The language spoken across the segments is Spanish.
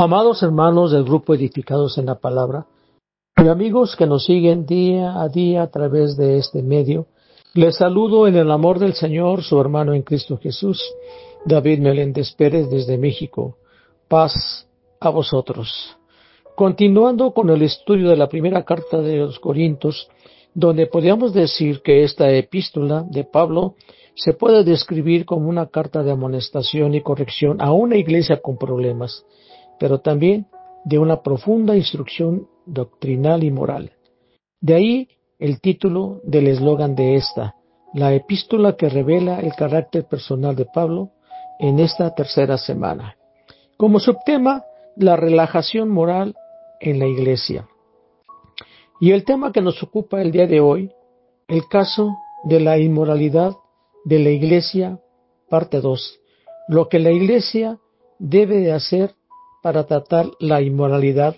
Amados hermanos del grupo Edificados en la Palabra, y amigos que nos siguen día a día a través de este medio, les saludo en el amor del Señor, su hermano en Cristo Jesús, David Meléndez Pérez desde México. Paz a vosotros. Continuando con el estudio de la primera carta de los Corintios, donde podríamos decir que esta epístola de Pablo se puede describir como una carta de amonestación y corrección a una iglesia con problemas, pero también de una profunda instrucción doctrinal y moral. De ahí el título del eslogan de esta, la epístola que revela el carácter personal de Pablo en esta tercera semana. Como subtema, la relajación moral en la iglesia. Y el tema que nos ocupa el día de hoy, el caso de la inmoralidad de la iglesia, parte 2. Lo que la iglesia debe de hacer para tratar la inmoralidad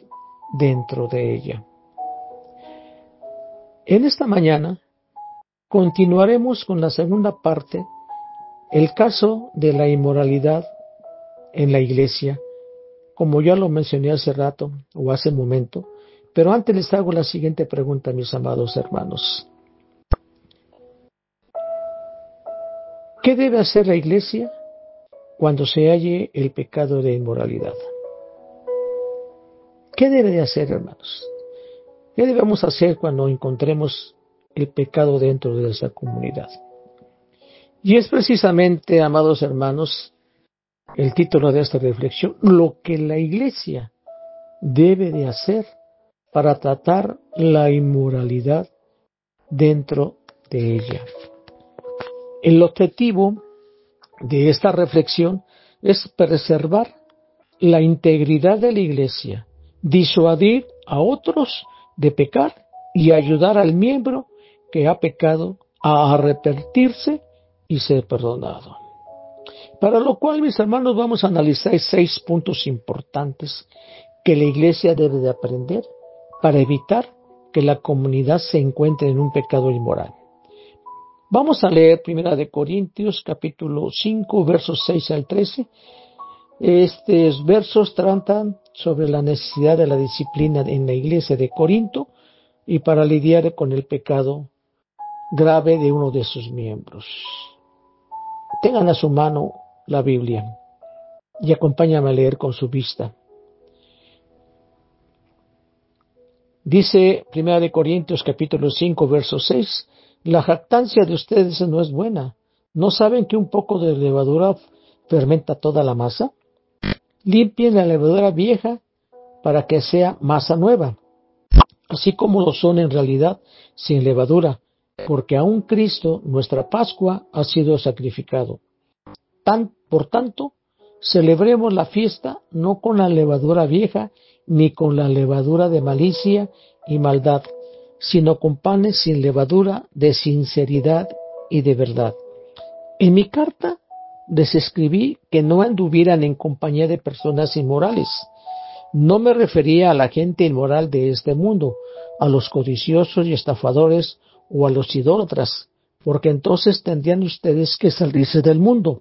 dentro de ella. En esta mañana continuaremos con la segunda parte, el caso de la inmoralidad en la iglesia, como ya lo mencioné hace rato o hace un momento, pero antes les hago la siguiente pregunta, mis amados hermanos. ¿Qué debe hacer la iglesia cuando se halle el pecado de inmoralidad? ¿Qué debe de hacer, hermanos? ¿Qué debemos hacer cuando encontremos el pecado dentro de esa comunidad? Y es precisamente, amados hermanos, el título de esta reflexión, lo que la iglesia debe de hacer para tratar la inmoralidad dentro de ella. El objetivo de esta reflexión es preservar la integridad de la iglesia, disuadir a otros de pecar y ayudar al miembro que ha pecado a arrepentirse y ser perdonado. Para lo cual, mis hermanos, vamos a analizar 6 puntos importantes que la iglesia debe de aprender para evitar que la comunidad se encuentre en un pecado inmoral. Vamos a leer 1 Corintios capítulo 5, versos 6 al 13. Estos versos tratan sobre la necesidad de la disciplina en la iglesia de Corinto y para lidiar con el pecado grave de uno de sus miembros. Tengan a su mano la Biblia y acompáñame a leer con su vista. Dice 1 Corintios capítulo 5, verso 6, la jactancia de ustedes no es buena. ¿No saben que un poco de levadura fermenta toda la masa? Limpien la levadura vieja para que sea masa nueva, así como lo son en realidad sin levadura, porque aún Cristo, nuestra Pascua, ha sido sacrificado. Por tanto, celebremos la fiesta no con la levadura vieja, ni con la levadura de malicia y maldad, sino con panes sin levadura de sinceridad y de verdad. En mi carta les escribí que no anduvieran en compañía de personas inmorales. No me refería a la gente inmoral de este mundo, a los codiciosos y estafadores o a los idólatras, porque entonces tendrían ustedes que salirse del mundo,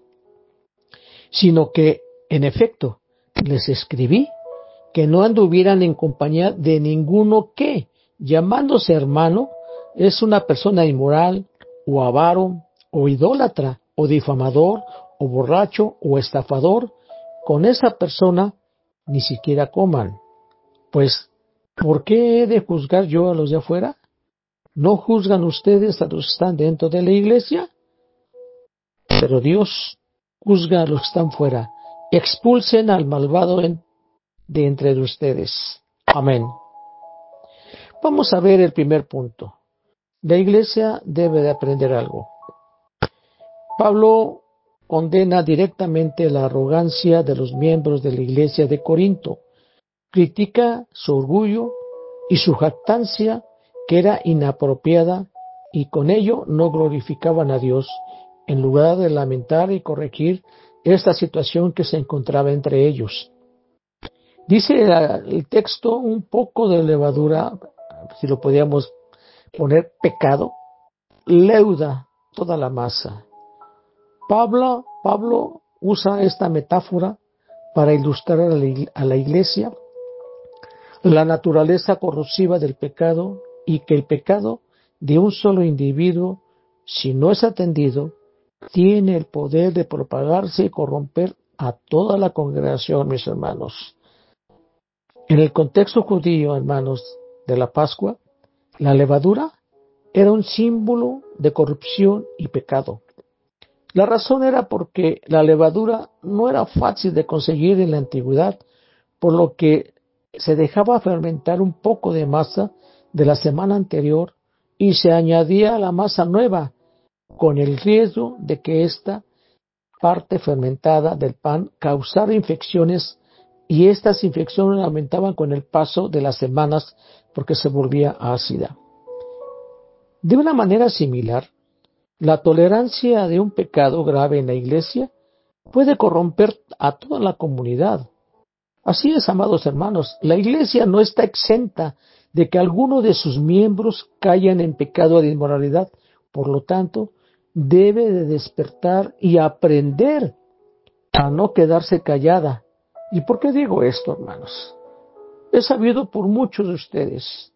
sino que, en efecto, les escribí que no anduvieran en compañía de ninguno que, llamándose hermano, es una persona inmoral, o avaro, o idólatra, o difamador, o borracho, o estafador. Con esa persona ni siquiera coman. Pues, ¿por qué he de juzgar yo a los de afuera? ¿No juzgan ustedes a los que están dentro de la iglesia? Pero Dios juzga a los que están fuera. Expulsen al malvado de entre ustedes. Amén. Vamos a ver el primer punto. La iglesia debe de aprender algo. Pablo condena directamente la arrogancia de los miembros de la iglesia de Corinto. Critica su orgullo y su jactancia, que era inapropiada, y con ello no glorificaban a Dios, en lugar de lamentar y corregir esta situación que se encontraba entre ellos. Dice el texto un poco de levadura, si lo podíamos poner pecado, leuda toda la masa. Pablo usa esta metáfora para ilustrar a la Iglesia la naturaleza corrosiva del pecado y que el pecado de un solo individuo, si no es atendido, tiene el poder de propagarse y corromper a toda la congregación, mis hermanos. En el contexto judío, hermanos, de la Pascua, la levadura era un símbolo de corrupción y pecado. La razón era porque la levadura no era fácil de conseguir en la antigüedad, por lo que se dejaba fermentar un poco de masa de la semana anterior y se añadía a la masa nueva, con el riesgo de que esta parte fermentada del pan causara infecciones, y estas infecciones aumentaban con el paso de las semanas porque se volvía ácida. De una manera similar, la tolerancia de un pecado grave en la Iglesia puede corromper a toda la comunidad. Así es, amados hermanos, la Iglesia no está exenta de que alguno de sus miembros caigan en pecado de inmoralidad. Por lo tanto, debe de despertar y aprender a no quedarse callada. ¿Y por qué digo esto, hermanos? Es sabido por muchos de ustedes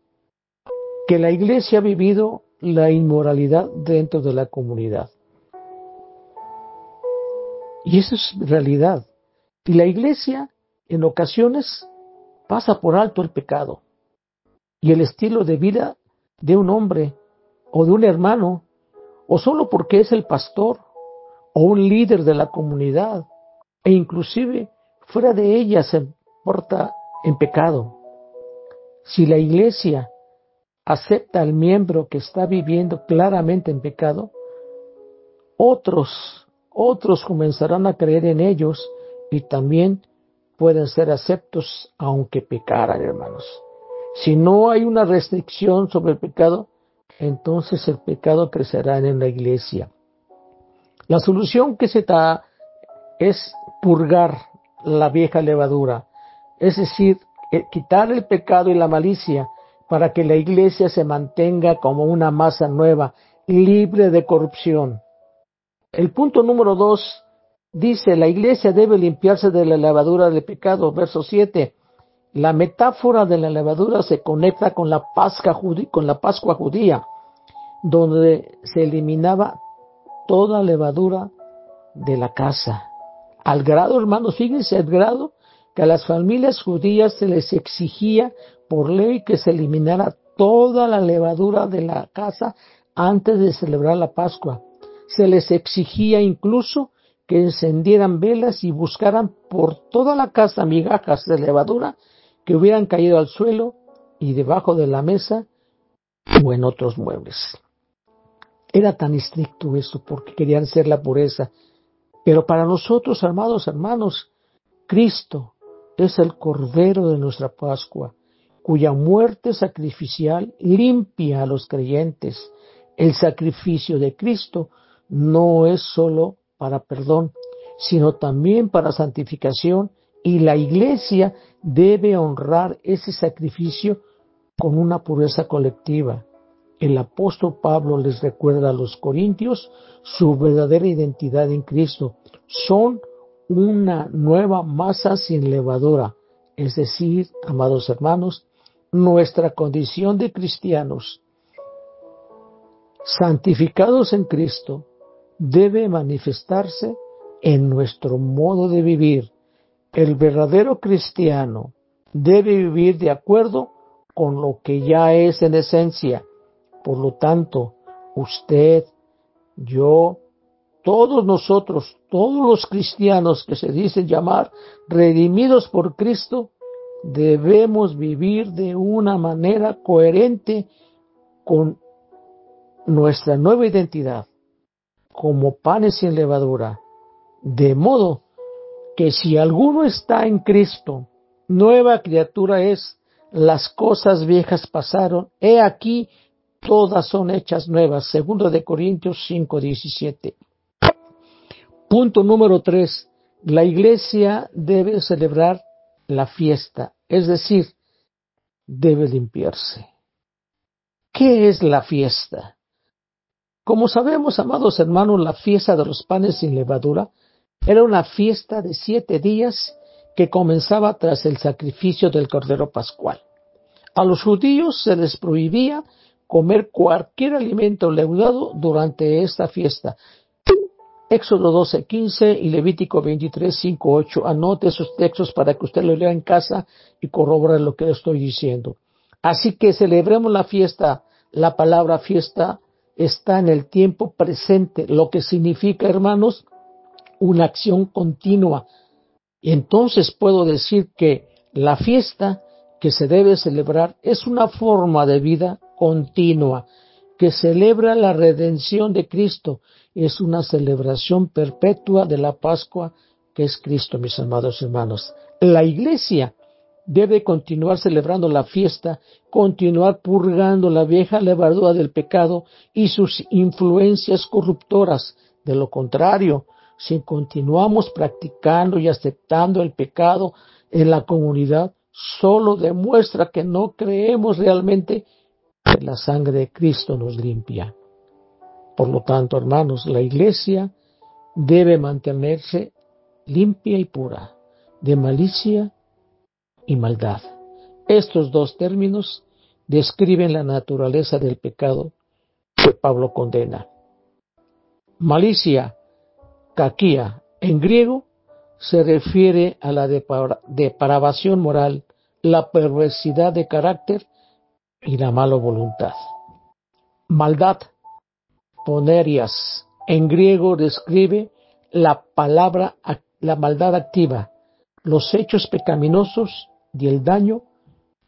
que la Iglesia ha vivido la inmoralidad dentro de la comunidad. Y eso es realidad. Y la Iglesia, en ocasiones, pasa por alto el pecado y el estilo de vida de un hombre o de un hermano, o solo porque es el pastor o un líder de la comunidad, e inclusive fuera de ella se porta en pecado. Si la Iglesia acepta al miembro que está viviendo claramente en pecado, otros comenzarán a creer en ellos y también pueden ser aceptos aunque pecaran, hermanos. Si no hay una restricción sobre el pecado, entonces el pecado crecerá en la Iglesia. La solución que se da es purgar la vieja levadura, es decir, quitar el pecado y la malicia para que la Iglesia se mantenga como una masa nueva, libre de corrupción. El punto número 2 dice, la Iglesia debe limpiarse de la levadura del pecado. Verso 7. La metáfora de la levadura se conecta con la Pascua judía, donde se eliminaba toda levadura de la casa. Al grado, hermanos, fíjense, al grado que a las familias judías se les exigía por ley que se eliminara toda la levadura de la casa antes de celebrar la Pascua. Se les exigía incluso que encendieran velas y buscaran por toda la casa migajas de levadura que hubieran caído al suelo y debajo de la mesa o en otros muebles. Era tan estricto eso porque querían ser la pureza. Pero para nosotros, amados hermanos, Cristo es el Cordero de nuestra Pascua, cuya muerte sacrificial limpia a los creyentes. El sacrificio de Cristo no es solo para perdón, sino también para santificación, y la Iglesia debe honrar ese sacrificio con una pureza colectiva. El apóstol Pablo les recuerda a los corintios su verdadera identidad en Cristo. Son una nueva masa sin levadura, es decir, amados hermanos, nuestra condición de cristianos santificados en Cristo debe manifestarse en nuestro modo de vivir. El verdadero cristiano debe vivir de acuerdo con lo que ya es en esencia. Por lo tanto, usted, yo, todos nosotros, todos los cristianos que se dicen llamar redimidos por Cristo, debemos vivir de una manera coherente con nuestra nueva identidad, como panes sin levadura, de modo que si alguno está en Cristo, nueva criatura es, las cosas viejas pasaron, he aquí, todas son hechas nuevas. 2 de Corintios 5:17. Punto número 3. La Iglesia debe celebrar la fiesta, es decir, debe limpiarse. ¿Qué es la fiesta? Como sabemos, amados hermanos, la fiesta de los panes sin levadura era una fiesta de 7 días que comenzaba tras el sacrificio del Cordero Pascual. A los judíos se les prohibía comer cualquier alimento leudado durante esta fiesta. Éxodo 12:15 y Levítico 23:5-8. Anote esos textos para que usted los lea en casa y corrobore lo que le estoy diciendo. Así que celebremos la fiesta. La palabra fiesta está en el tiempo presente, lo que significa, hermanos, una acción continua. Y entonces puedo decir que la fiesta que se debe celebrar es una forma de vida continua que celebra la redención de Cristo. Es una celebración perpetua de la Pascua que es Cristo, mis amados hermanos. La Iglesia debe continuar celebrando la fiesta, continuar purgando la vieja levadura del pecado y sus influencias corruptoras. De lo contrario, si continuamos practicando y aceptando el pecado en la comunidad, solo demuestra que no creemos realmente que la sangre de Cristo nos limpia. Por lo tanto, hermanos, la Iglesia debe mantenerse limpia y pura de malicia y maldad. Estos dos términos describen la naturaleza del pecado que Pablo condena. Malicia, kakia, en griego, se refiere a la depravación moral, la perversidad de carácter y la mala voluntad. Maldad, ponerias, en griego describe la maldad activa, los hechos pecaminosos y el daño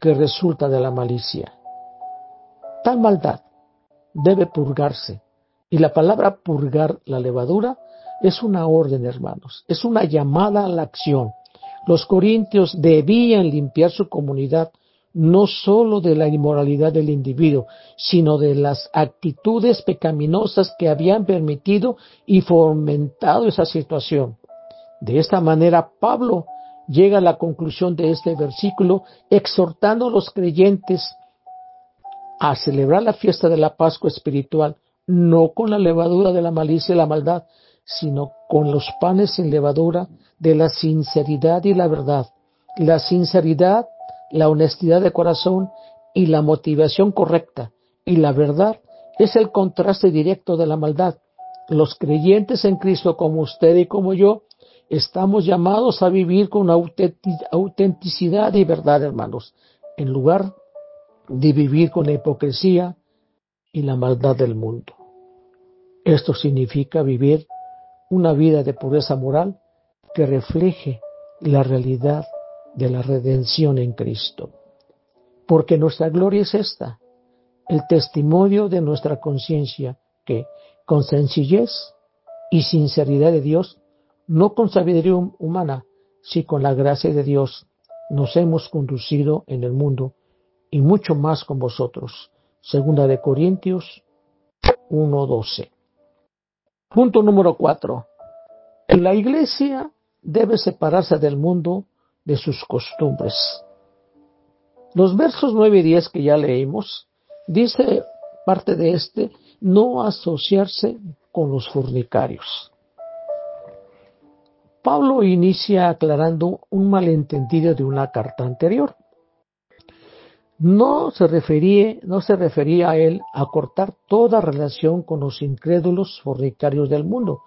que resulta de la malicia. Tal maldad debe purgarse, y la palabra purgar la levadura es una orden, hermanos, es una llamada a la acción. Los corintios debían limpiar su comunidad no solo de la inmoralidad del individuo, sino de las actitudes pecaminosas que habían permitido y fomentado esa situación. De esta manera, Pablo llega a la conclusión de este versículo, exhortando a los creyentes a celebrar la fiesta de la Pascua espiritual, no con la levadura de la malicia y la maldad, sino con los panes sin levadura de la sinceridad y la verdad. La sinceridad, la honestidad de corazón y la motivación correcta. Y la verdad es el contraste directo de la maldad. Los creyentes en Cristo, como usted y como yo, estamos llamados a vivir con autenticidad y verdad, hermanos, en lugar de vivir con la hipocresía y la maldad del mundo. Esto significa vivir una vida de pureza moral que refleje la realidad de la redención en Cristo. Porque nuestra gloria es esta, el testimonio de nuestra conciencia que, con sencillez y sinceridad de Dios, no con sabiduría humana, sino con la gracia de Dios, nos hemos conducido en el mundo, y mucho más con vosotros. Segunda de Corintios 1:12. Punto número 4. La Iglesia debe separarse del mundo de sus costumbres. Los versos 9 y 10 que ya leímos, dice parte de no asociarse con los fornicarios. Pablo inicia aclarando un malentendido de una carta anterior. No se refería a él a cortar toda relación con los incrédulos fornicarios del mundo,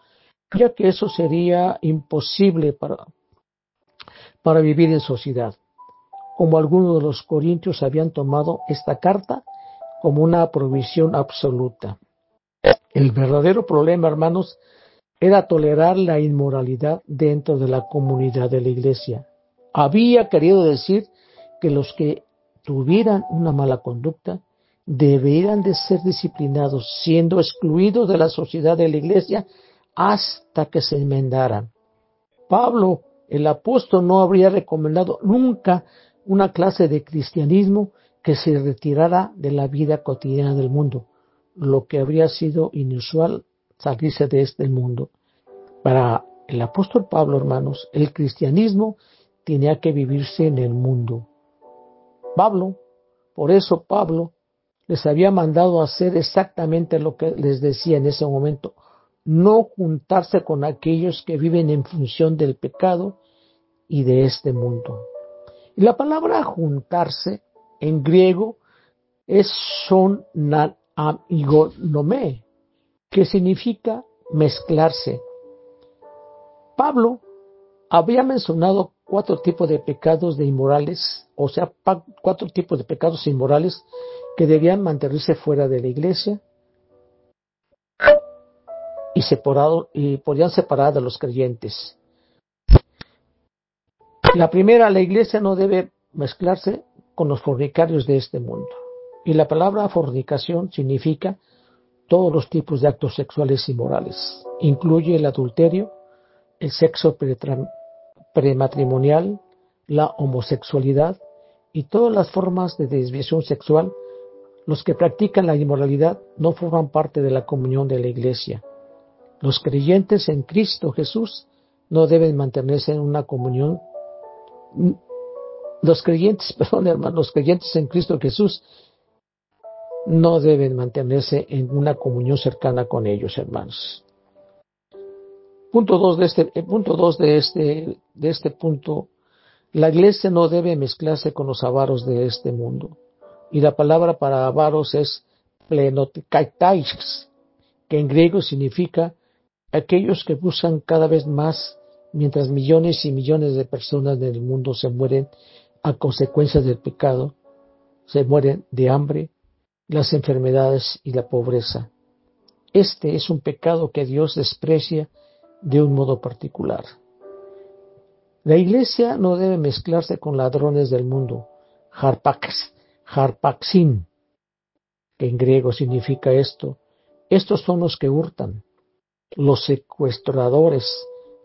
ya que eso sería imposible para vivir en sociedad, como algunos de los corintios habían tomado esta carta como una provisión absoluta. El verdadero problema, hermanos, era tolerar la inmoralidad dentro de la comunidad de la iglesia. Había querido decir que los que tuvieran una mala conducta deberían de ser disciplinados, siendo excluidos de la sociedad de la iglesia hasta que se enmendaran. Pablo, el apóstol, no habría recomendado nunca una clase de cristianismo que se retirara de la vida cotidiana del mundo, lo que habría sido inusual salirse de este mundo. Para el apóstol Pablo, hermanos, el cristianismo tenía que vivirse en el mundo. Por eso Pablo les había mandado hacer exactamente lo que les decía en ese momento: no juntarse con aquellos que viven en función del pecado y de este mundo. Y la palabra juntarse en griego es amigonome, que significa mezclarse. Pablo había mencionado 4 tipos de pecados inmorales, o sea, 4 tipos de pecados inmorales que debían mantenerse fuera de la iglesia y podían separar a los creyentes. La primera, la iglesia no debe mezclarse con los fornicarios de este mundo. Y la palabra fornicación significa todos los tipos de actos sexuales inmorales. Incluye el adulterio, el sexo prematrimonial, la homosexualidad y todas las formas de desviación sexual. Los que practican la inmoralidad no forman parte de la comunión de la iglesia. Los creyentes en Cristo Jesús no deben mantenerse en una comunión. Los creyentes en Cristo Jesús no deben mantenerse en una comunión cercana con ellos, hermanos. Punto 2 de este punto, la iglesia no debe mezclarse con los avaros de este mundo. Y la palabra para avaros es plenokaitais, que en griego significa aquellos que buscan cada vez más, mientras millones y millones de personas del mundo se mueren a consecuencias del pecado, se mueren de hambre, las enfermedades y la pobreza. Este es un pecado que Dios desprecia de un modo particular. La iglesia no debe mezclarse con ladrones del mundo, harpaxin, que en griego significa esto. Estos son los que hurtan, los secuestradores,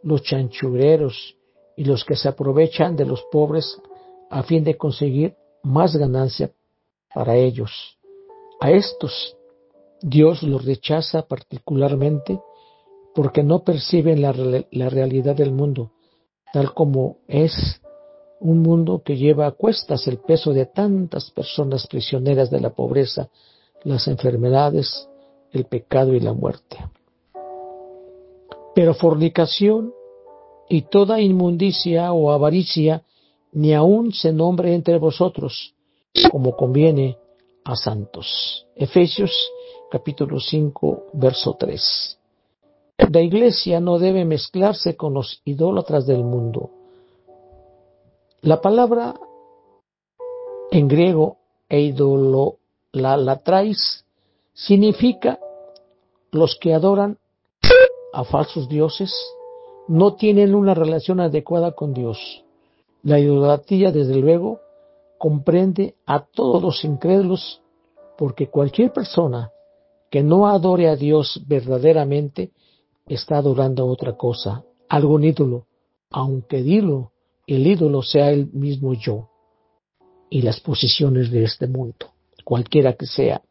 los chanchureros y los que se aprovechan de los pobres a fin de conseguir más ganancia para ellos. A estos Dios los rechaza particularmente porque no perciben la realidad del mundo, tal como es un mundo que lleva a cuestas el peso de tantas personas prisioneras de la pobreza, las enfermedades, el pecado y la muerte. Pero fornicación y toda inmundicia o avaricia ni aun se nombre entre vosotros, como conviene a santos. Efesios capítulo 5, verso 3. La iglesia no debe mezclarse con los idólatras del mundo. La palabra en griego eidolatrais significa los que adoran a falsos dioses, no tienen una relación adecuada con Dios. La idolatría, desde luego, comprende a todos los incrédulos, porque cualquier persona que no adore a Dios verdaderamente está adorando a otra cosa, algún ídolo, aunque el ídolo sea el mismo yo y las posiciones de este mundo, cualquiera que sea.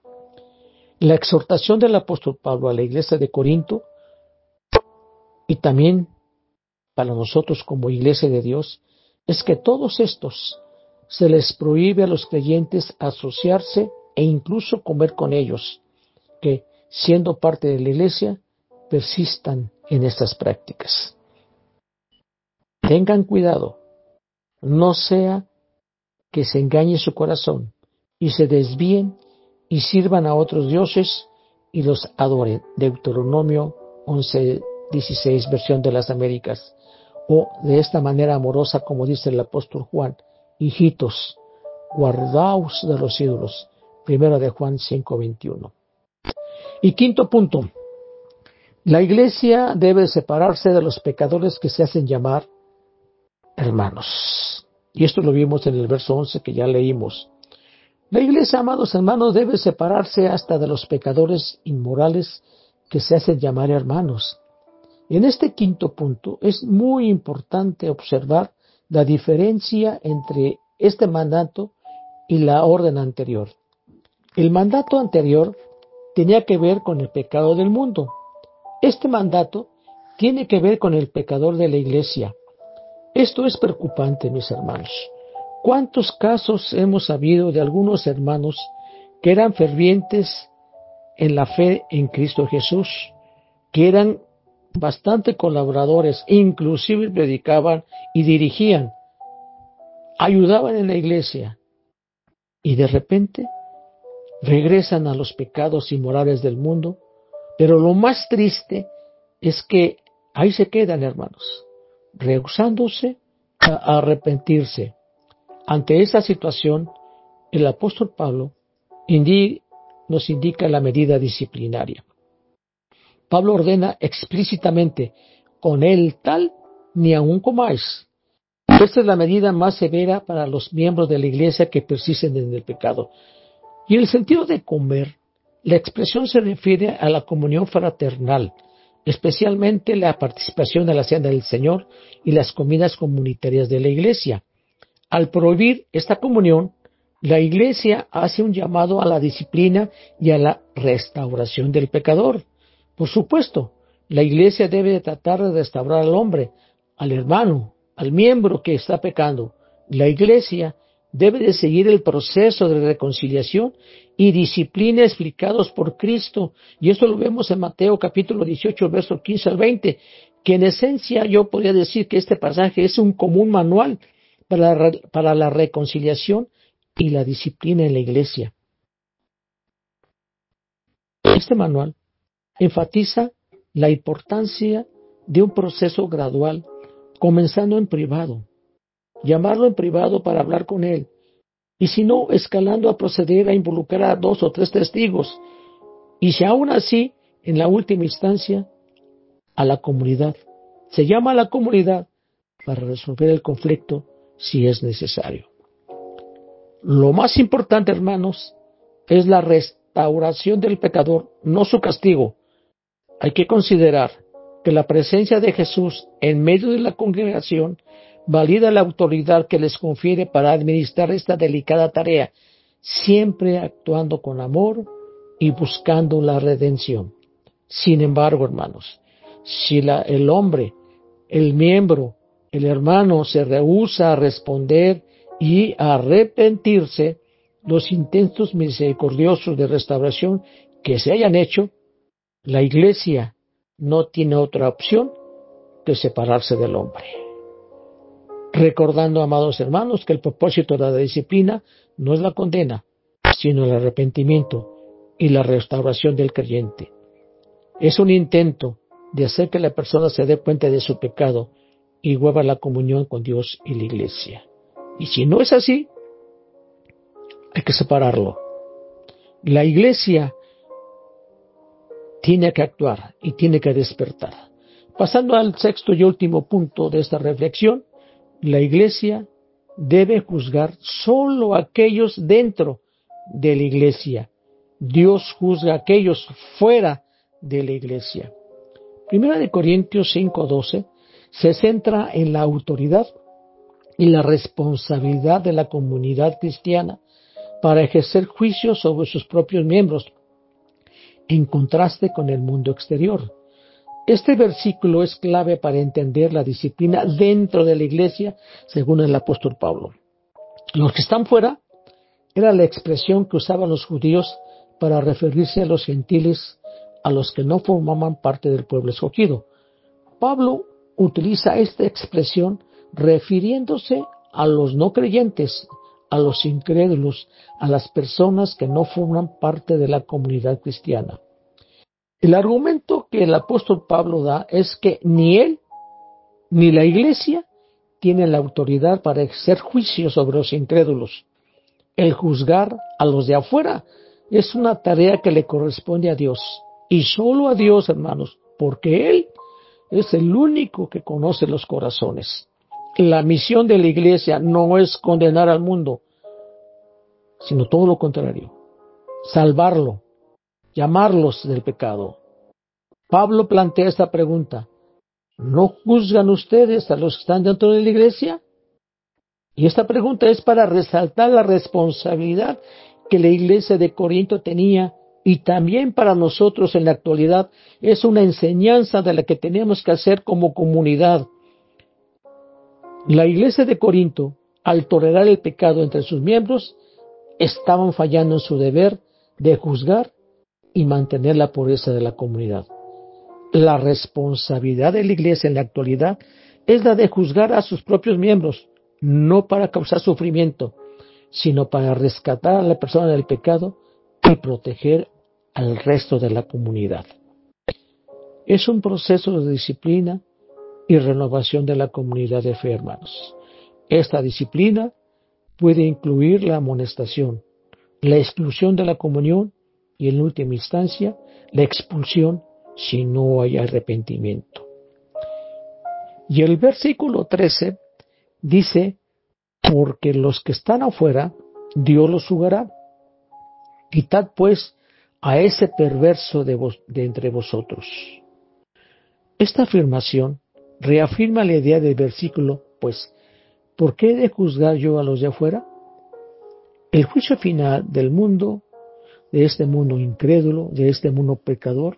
La exhortación del apóstol Pablo a la iglesia de Corinto y también para nosotros como iglesia de Dios es que todos estos se les prohíbe a los creyentes asociarse e incluso comer con ellos, que siendo parte de la iglesia persistan en estas prácticas. Tengan cuidado, no sea que se engañe su corazón y se desvíen y sirvan a otros dioses y los adoren. Deuteronomio 11:16, versión de las Américas. O de esta manera amorosa, como dice el apóstol Juan: hijitos, guardaos de los ídolos. Primero de Juan 5:21. Y quinto punto, la iglesia debe separarse de los pecadores que se hacen llamar hermanos. Y esto lo vimos en el verso 11 que ya leímos. La iglesia, amados hermanos, debe separarse hasta de los pecadores inmorales que se hacen llamar hermanos. En este quinto punto es muy importante observar la diferencia entre este mandato y la orden anterior. El mandato anterior tenía que ver con el pecado del mundo. Este mandato tiene que ver con el pecador de la iglesia. Esto es preocupante, mis hermanos. ¿Cuántos casos hemos sabido de algunos hermanos que eran fervientes en la fe en Cristo Jesús, que eran bastante colaboradores, inclusive predicaban y dirigían, ayudaban en la iglesia, y de repente regresan a los pecados inmorales del mundo. Pero lo más triste es que ahí se quedan, hermanos, rehusándose a arrepentirse. Ante esa situación, el apóstol Pablo nos indica la medida disciplinaria. Pablo ordena explícitamente: con él tal, ni aun comáis. Esta es la medida más severa para los miembros de la iglesia que persisten en el pecado. Y en el sentido de comer, la expresión se refiere a la comunión fraternal, especialmente la participación en la cena del Señor y las comidas comunitarias de la iglesia. Al prohibir esta comunión, la iglesia hace un llamado a la disciplina y a la restauración del pecador. Por supuesto, la iglesia debe de tratar de restaurar al hombre, al hermano, al miembro que está pecando. La iglesia debe de seguir el proceso de reconciliación y disciplina explicados por Cristo. Y esto lo vemos en Mateo capítulo 18, versos 15 al 20, que en esencia yo podría decir que este pasaje es un común manual para la reconciliación y la disciplina en la iglesia. Este manual enfatiza la importancia de un proceso gradual, comenzando en privado, llamarlo en privado para hablar con él, y si no, escalando a proceder a involucrar a 2 o 3 testigos, y si aún así, en la última instancia, a la comunidad. Se llama a la comunidad para resolver el conflicto si es necesario. Lo más importante, hermanos, es la restauración del pecador, no su castigo. Hay que considerar que la presencia de Jesús en medio de la congregación valida la autoridad que les confiere para administrar esta delicada tarea, siempre actuando con amor y buscando la redención. Sin embargo, hermanos, si el hombre, el miembro, el hermano se rehúsa a responder y a arrepentirse, los intentos misericordiosos de restauración que se hayan hecho, la iglesia no tiene otra opción que separarse del hombre. Recordando, amados hermanos, que el propósito de la disciplina no es la condena, sino el arrepentimiento y la restauración del creyente. Es un intento de hacer que la persona se dé cuenta de su pecado y vuelva a la comunión con Dios y la iglesia. Y si no es así, hay que separarlo. La iglesia tiene que actuar y tiene que despertar. Pasando al sexto y último punto de esta reflexión, la iglesia debe juzgar solo a aquellos dentro de la iglesia. Dios juzga a aquellos fuera de la iglesia. Primera de Corintios 5:12 se centra en la autoridad y la responsabilidad de la comunidad cristiana para ejercer juicio sobre sus propios miembros, en contraste con el mundo exterior. Este versículo es clave para entender la disciplina dentro de la iglesia, según el apóstol Pablo. Los que están fuera era la expresión que usaban los judíos para referirse a los gentiles, a los que no formaban parte del pueblo escogido. Pablo utiliza esta expresión refiriéndose a los no creyentes, a los incrédulos, a las personas que no forman parte de la comunidad cristiana. El argumento que el apóstol Pablo da es que ni él ni la iglesia tienen la autoridad para ejercer juicio sobre los incrédulos. El juzgar a los de afuera es una tarea que le corresponde a Dios, y solo a Dios, hermanos, porque Él es el único que conoce los corazones. La misión de la iglesia no es condenar al mundo, sino todo lo contrario, salvarlo, llamarlos del pecado. Pablo plantea esta pregunta: ¿no juzgan ustedes a los que están dentro de la iglesia? Y esta pregunta es para resaltar la responsabilidad que la iglesia de Corinto tenía, y también para nosotros en la actualidad es una enseñanza de la que tenemos que hacer como comunidad. La iglesia de Corinto, al tolerar el pecado entre sus miembros, estaban fallando en su deber de juzgar y mantener la pureza de la comunidad. La responsabilidad de la Iglesia en la actualidad es la de juzgar a sus propios miembros, no para causar sufrimiento, sino para rescatar a la persona del pecado y proteger al resto de la comunidad. Es un proceso de disciplina y renovación de la comunidad de fe, hermanos. Esta disciplina puede incluir la amonestación, la exclusión de la comunión y, en última instancia, la expulsión si no hay arrepentimiento. Y el versículo 13 dice: porque los que están afuera, Dios los juzgará. Quitad pues a ese perverso de entre vosotros. Esta afirmación reafirma la idea del versículo, pues, ¿por qué he de juzgar yo a los de afuera? El juicio final del mundo, de este mundo incrédulo, de este mundo pecador,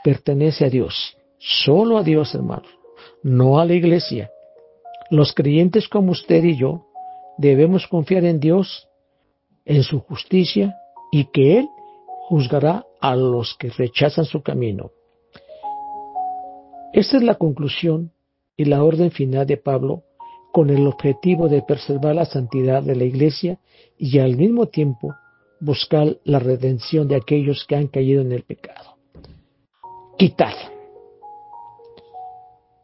pertenece a Dios, solo a Dios, hermanos, no a la Iglesia. Los creyentes como usted y yo debemos confiar en Dios, en su justicia, y que Él juzgará a los que rechazan su camino. Esta es la conclusión y la orden final de Pablo, con el objetivo de preservar la santidad de la Iglesia y al mismo tiempo buscar la redención de aquellos que han caído en el pecado. Quitad.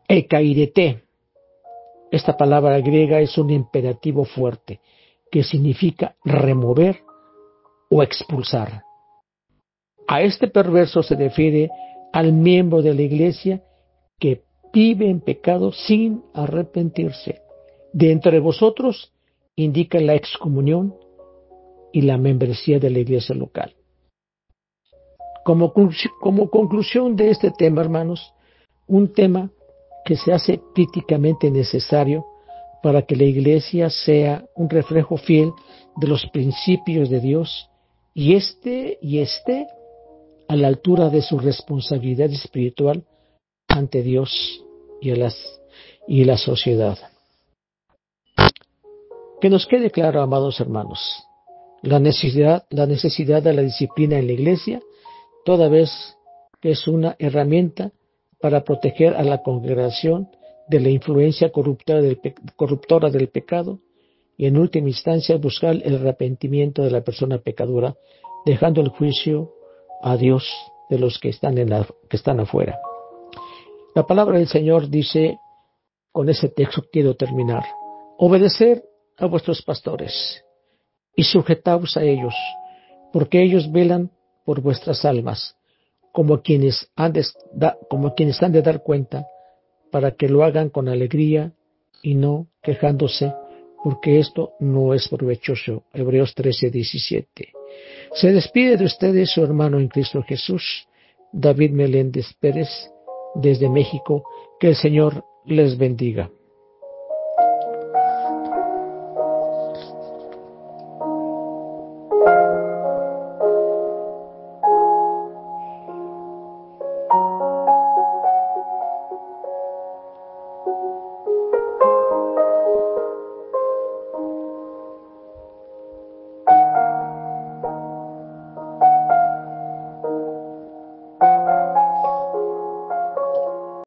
Ekairete. Esta palabra griega es un imperativo fuerte que significa remover o expulsar. A este perverso se refiere al miembro de la Iglesia que vive en pecado sin arrepentirse. De entre vosotros indica la excomunión y la membresía de la Iglesia local. Como conclusión de este tema, hermanos, un tema que se hace críticamente necesario para que la Iglesia sea un reflejo fiel de los principios de Dios y esté a la altura de su responsabilidad espiritual ante Dios y la sociedad. Que nos quede claro, amados hermanos, la necesidad de la disciplina en la Iglesia, toda vez que es una herramienta para proteger a la congregación de la influencia corruptora del pecado y, en última instancia, buscar el arrepentimiento de la persona pecadora, dejando el juicio a Dios de los que están afuera. La palabra del Señor dice, con ese texto quiero terminar: obedecer a vuestros pastores y sujetaos a ellos, porque ellos velan por vuestras almas, como quienes han de dar cuenta, para que lo hagan con alegría y no quejándose, porque esto no es provechoso. Hebreos 13:17. Se despide de ustedes su hermano en Cristo Jesús, David Meléndez Pérez, desde México. Que el Señor les bendiga.